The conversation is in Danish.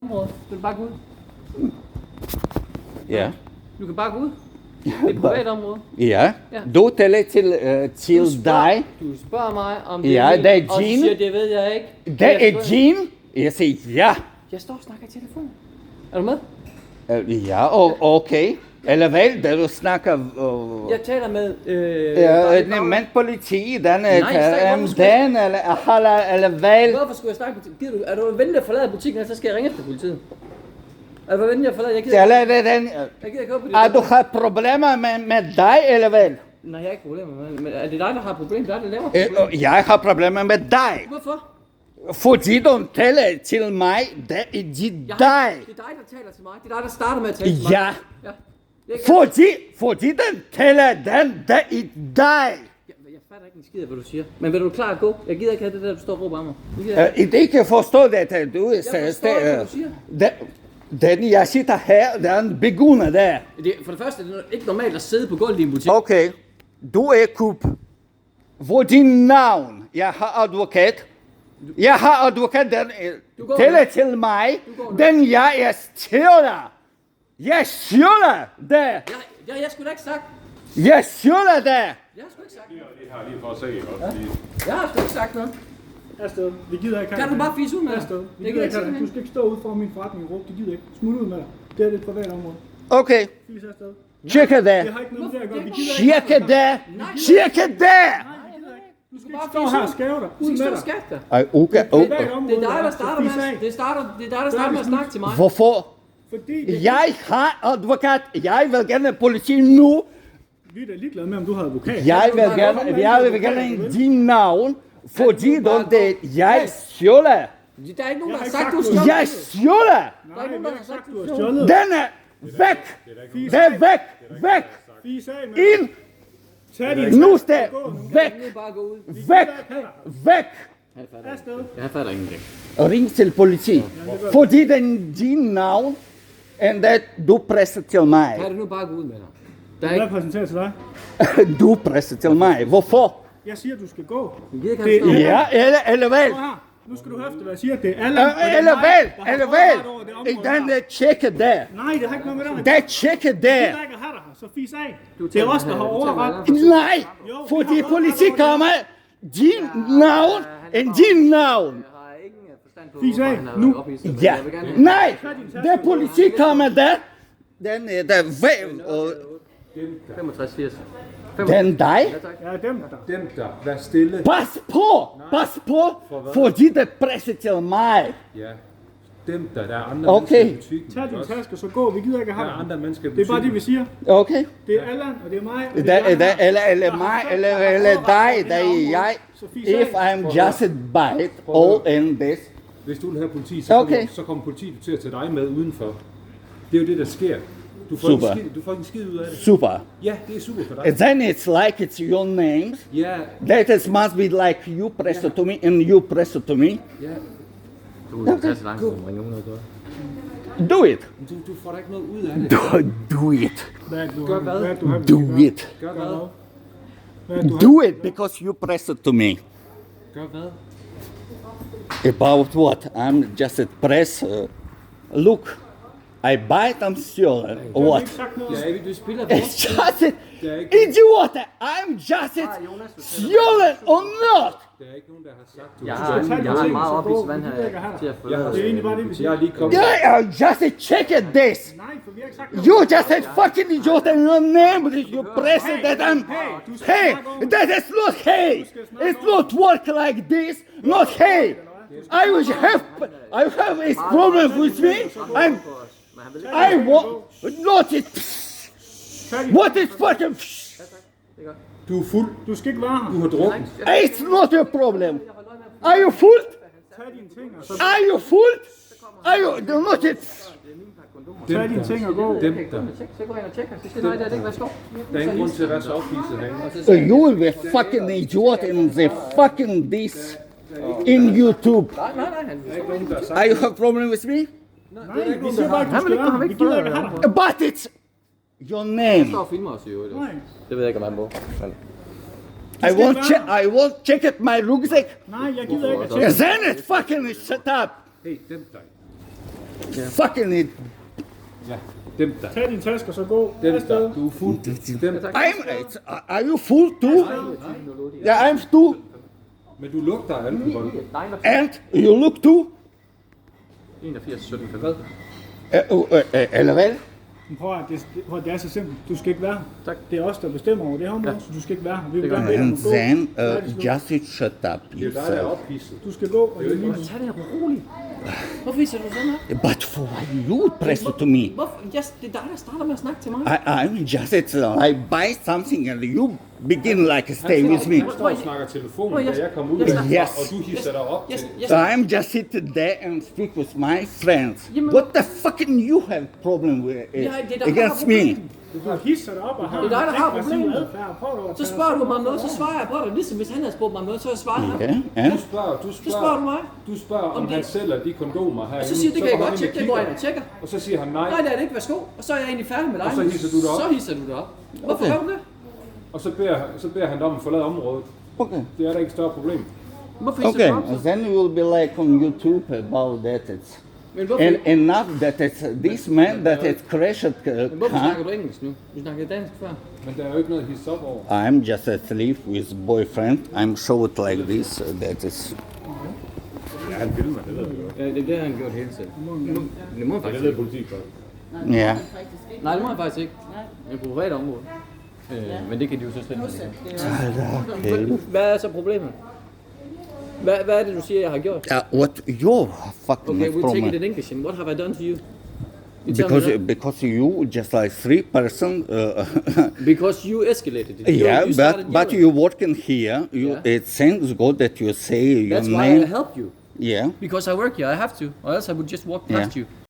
område. Du kan bare gå ud. Ja. Du kan bare gå ud. Det er et privat område. Ja. Ja. Du taler til dig. Du spørger mig, om det Ja, er det er min, og så Jean. siger, det ved jeg ikke. Det er Jean. Jeg siger ja. Jeg står og snakker i telefon. Er du med? Ja, okay. Eller vel, da du snakker... Jeg taler med... Men politi, den Nej, eller vel. Hvorfor skulle jeg snakke med politiet? Er du venlig at forlade butikken, eller så skal jeg ringe efter politiet? Er du venlig at forlade? Jeg gider Eller den... jeg gider ikke op på det. Du har problemer med dig, eller vel? Nej, jeg har ikke problemer med det. Men er det dig, der har problemer? Det er dig, der laver problemer. Jeg har problemer med dig. Hvorfor? Fordi du taler til mig, det er dig. Det er dig, der taler til mig. Det er dig, der starter med at tale til mig. Ja. Ja. Det er ikke Fordi den taler, det er dig. Jeg fatter ikke en skid af, hvad du siger. Men vil du klar at gå? Jeg gider ikke have det der, du står og råber af mig. Jeg kan forstå det, at du Jeg forstår ikke, hvad du siger. Den, jeg sitter her, der er en begunner der. For det første er det ikke normalt at sidde på gulvet i en butik. Okay, du er kup. Hvor din navn? Jeg har advokat. Jeg har advokat, den taler til mig. Den jeg stjåler. Jeg stjåler det. Jeg skulle da ikke sagt. Jeg stjåler det. Jeg har sgu ikke sagt. Det har lige for at se, ikke? Jeg har sgu ikke sagt noget. Afsted. Vi gider ikke. Kan du bare fise ud med dig? Afsted. Vi Jeg gider gider ikke. ikke Du skal ikke stå ude for min forretning og råbe. Det gider ikke. Smut ud med dig. Det er et privat område. Okay, Fis afsted. tjekke det. Det har ikke noget med det at gøre. Vi gider ikke. Tjekke det. Tjekke det. Du skal ikke stå her og skæve dig. Du Ud skal med stå dig. skat dig. Ej, okay. Privat område. Det er dig, der så starter fis med, af. det er dig, der starter med at snakke til mig. Hvorfor? Fordi det, Jeg har advokat. Jeg vil gerne politi nu. vi er da ligeglade med, om du har advokat. Jeg vil gerne din navn. Fordi jeg stjåler. Der er ikke nogen, der har sagt, du skal. Jeg stjåler. Nej, vi har ikke sagt, du har stjålet. Den er væk. Det er væk. Væk. Fis af med. Ind. Tag din Nu taske er og gå nu. væk. Nu bare gå ud. Væk. Væk. Afsted. Jeg fatter ingenting. Ring til politi. Fordi den er din navn. Og det du presser til mig. Kan du nu bare gå ud med dig? Der er Jeg ikke... præsenterer til dig. Du presser til mig. Hvorfor? Jeg siger, du skal gå. Jeg gider ikke Det have er- stå. Ja, eller vel. Prøv her. Nu skal du høfte, hvad jeg siger. Det er Allan. og det er Eller mig, vel. der har Eller overret vel. over det område Den her. er tjekke der. Nej, det har ikke noget med dig. Det er tjekke Jeg der. gider ikke at have dig her, så fis af. Det er os, der har overret. Nej. Fordi politi kommer. Din navn. Og din navn. Jeg har ingen forstand på, Fis af, hvorfor han har nu. ophidset, men Ja. jeg vil gerne have- Nej. Det politi kommer der. Den er der væv. 65-80. Den dig. Ja, dem der. Dem der, vær stille. Pas på. Fordi det presser til mig. Ja. Dem der er andre Okay. mennesker i butikken. Tag din taske, så gå. Vi gider ikke at Der have er dig. andre mennesker i Det er butikken. bare det, vi siger. Okay. Det er Allan, og det er mig. og det Det er dig her. eller mig, eller dig, der er jeg. If I'm just a bite all in this. Hvis du vil have politi, så, Okay. så kommer politiet til at tage dig med udenfor. Det er jo det, der sker. Du får, Super. du får ikke en skid ud af det. Super. Ja, det er super for dig. And then it's like it's your names. Ja, That is must be like you press it to me and you press it to me. ja. Du kan tage så lang tid, at ringe 112. Do it. Men du får da ikke noget ud af det. Do it. Hvad er det, du Gør har? hvad? Hvad er det, du har? Do it. Gør hvad? Hvad er det, du har? Do it because you press it to me. Gør hvad? About what? I'm just a press. Look, I bite, I'm stealing. Jeg har What? ikke sagt noget. Ja, ikke, du spiller It's just it. Det er ikke, Idiot. I'm just it. Stealing or not. der er ikke nogen, der har sagt, du Jeg skal tage har dine en ting, meget så op i gå. vand Vi gider ikke have her dig. til at Jeg har, Det er egentlig bare det, vi siger. jeg har lige kommet. Yeah, just check it this. Nej, for vi har ikke sagt noget. You just said fucking idiot and your name that you press it that I'm. Hey, that is not hey. It's not work like this. Not hey. I have a problem with me. I want not it. What is fucking? Du er fuld. Du skal ikke være her. Du har drukket. It's not a problem. Are you full? Tag dine ting og så Are you full? Are you not it? tag dine ting og gå. Dem der. Så gå ind og tjekker. Det skal nej, det er det ikke, hvad står. Der er ingen grund til at være så ophidset herinde. So you will be fucking idiot in the fucking this in YouTube. Nej, han Are you have problem with me? Nej, vi siger bare, at du skal være her. Vi gider ikke have dig. But it's your name. står og filmer os i øvrigt. Nej. Det ved jeg ikke, om han må. I won't check it my rucksack. Nej, jeg gider ikke at tjekke. Then it fucking shut up. Hey, dem der. fucking it. Ja, dæmp dig. Tag din taske og så gå Dæmp afsted. dig. Du er fuld. Dæmp dig. Are you full too? Yeah, I'm too. Men du lugter af alkohol. And you look too? 81, 17, hvad? Eller hvad? Men prøv at det er så simpelt. Du skal ikke være her. Tak. Det er os, der bestemmer over det her område, så du skal ikke være her. Vi vil gerne bede dig And om at gå. then Færdig, slut. just shut up Det er jo dig, der er yourself. ophidset. Du skal gå, og det er lige Tag det her roligt. Hvorfor viser du sådan her? But for why you press it to me? Hvorfor? Yes, det er dig, der starter med at snakke til mig. I'm just I buy something and you begin like stay with me. Jeg står og snakker telefon, da jeg kom ud Yes. og du hisser dig op til. Yes. I'm just sitting there and speak with my friends. What the fucking you have problem with det er dig, der har against me? problemet. Du hisser dig op og har Det er dig, der har aggressiv problemet. adfærd. Prøv dog at Så tage spørger du mig om noget, så svarer jeg på dig. Ligesom hvis han havde spurgt mig om noget, så svarer jeg ham. Yeah, and Du spørger du mig. Du spørger, om det- han sælger de kondomer her. Og så siger det kan jeg godt tjekke, det går jeg ind og tjekker. Og så siger han nej, Nej, det er det ikke, værsgo. Og så er jeg egentlig færdig med dig. Og så hisser du dig op. Så hisser du dig op. Hvorfor gør du det? og så beder han dig om at forlade området. okay. Det er da ikke et større problem. Hvorfor hisser Okay, du dig op? så? then you will be like on YouTube about that. It's Men hvorfor, and not that it's this man that it's crashed men hvorfor car. snakker du engelsk nu? Du snakkede dansk før. Men der er jo ikke noget at hisse op over. I'm just asleep with boyfriend. I'm showed like this. That is. Ja, han filmer, det ved jeg godt. Ja, det har han gjort hele tiden. Det må han Det faktisk ved ikke. politiet godt. Yeah. Nej, det må han faktisk ikke. Det er på privat område. Men det kan de jo så slet ikke. Hvad er så problemet? Hvad er det, du siger, jeg har gjort? What your fucking Okay, we'll take it problem? in English. What have I done to you? You tell me Because that. because you just like 3 person. Because you escalated it. Yeah, you started but yelling. you working here. You Yeah. it seems good that you say your That's why I name. helped you. Yeah. Because I work here, I have to. Or else I would just walk past Yeah. you.